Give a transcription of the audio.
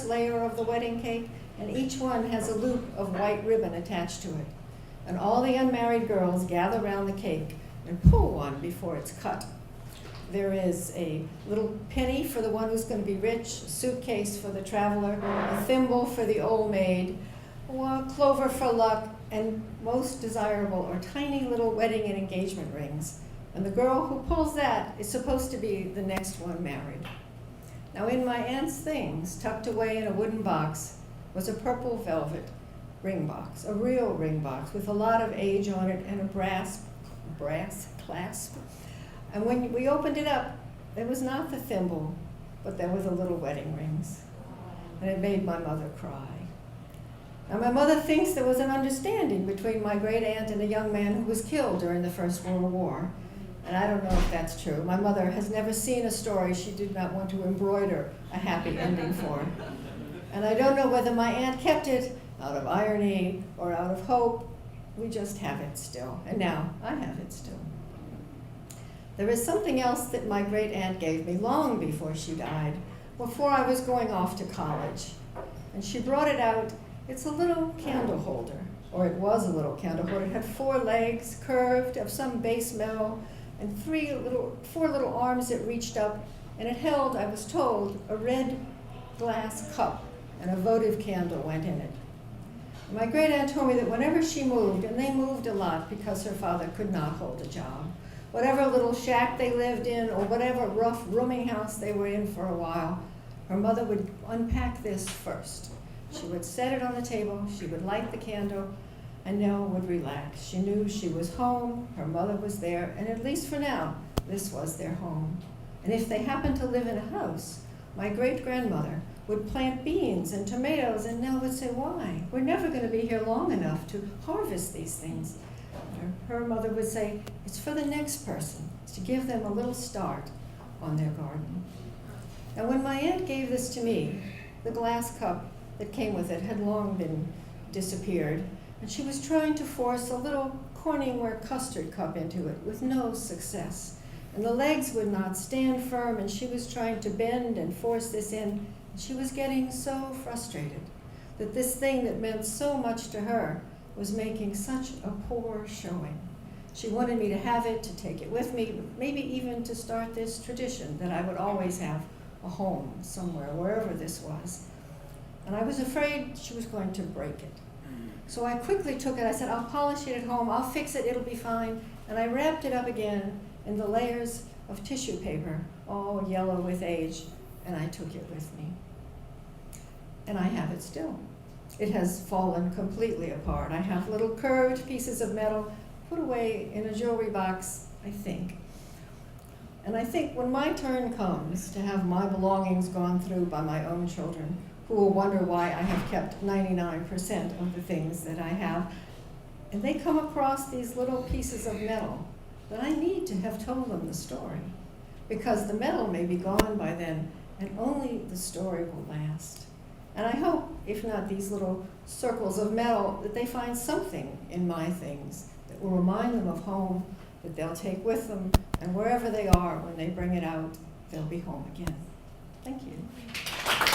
layer of the wedding cake, and each one has a loop of white ribbon attached to it. And all the unmarried girls gather around the cake and pull one before it's cut. There is a little penny for the one who's going to be rich, a suitcase for the traveler, a thimble for the old maid, a clover for luck, and most desirable are tiny little wedding and engagement rings. And the girl who pulls that is supposed to be the next one married. Now in my aunt's things, tucked away in a wooden box, was a purple velvet ring box, a real ring box with a lot of age on it and a brass clasp. And when we opened it up, there was not the thimble, but there were the little wedding rings. And it made my mother cry. Now my mother thinks there was an understanding between my great aunt and a young man who was killed during the First World War. And I don't know if that's true. My mother has never seen a story she did not want to embroider a happy ending for. And I don't know whether my aunt kept it out of irony or out of hope. We just have it still. And now I have it still. There is something else that my great aunt gave me long before she died, before I was going off to college. And she brought it out. It's a little candle holder, or it was a little candle holder. It had 4 legs, curved, of some base metal, and 4 little arms that reached up, and it held, I was told, a red glass cup, and a votive candle went in it. My great aunt told me that whenever she moved, and they moved a lot because her father could not hold a job, whatever little shack they lived in, or whatever rough rooming house they were in for a while, her mother would unpack this first. She would set it on the table, she would light the candle, and Nell would relax. She knew she was home, her mother was there, and at least for now, this was their home. And if they happened to live in a house, my great-grandmother would plant beans and tomatoes, and Nell would say, "Why? We're never going to be here long enough to harvest these things." Her mother would say, "It's for the next person. It's to give them a little start on their garden." Now when my aunt gave this to me, the glass cup that came with it had long been disappeared, and she was trying to force a little Corningware custard cup into it with no success. And the legs would not stand firm, and she was trying to bend and force this in, and she was getting so frustrated that this thing that meant so much to her was making such a poor showing. She wanted me to have it, to take it with me, maybe even to start this tradition that I would always have a home somewhere, wherever this was. And I was afraid she was going to break it. So I quickly took it. I said, "I'll polish it at home. I'll fix it. It'll be fine." And I wrapped it up again in the layers of tissue paper, all yellow with age, and I took it with me. And I have it still. It has fallen completely apart. I have little curved pieces of metal put away in a jewelry box, I think. And I think when my turn comes to have my belongings gone through by my own children, who will wonder why I have kept 99% of the things that I have, and they come across these little pieces of metal, that I need to have told them the story, because the metal may be gone by then, and only the story will last. And I hope, if not these little circles of metal, that they find something in my things that will remind them of home, that they'll take with them, and wherever they are, when they bring it out, they'll be home again. Thank you.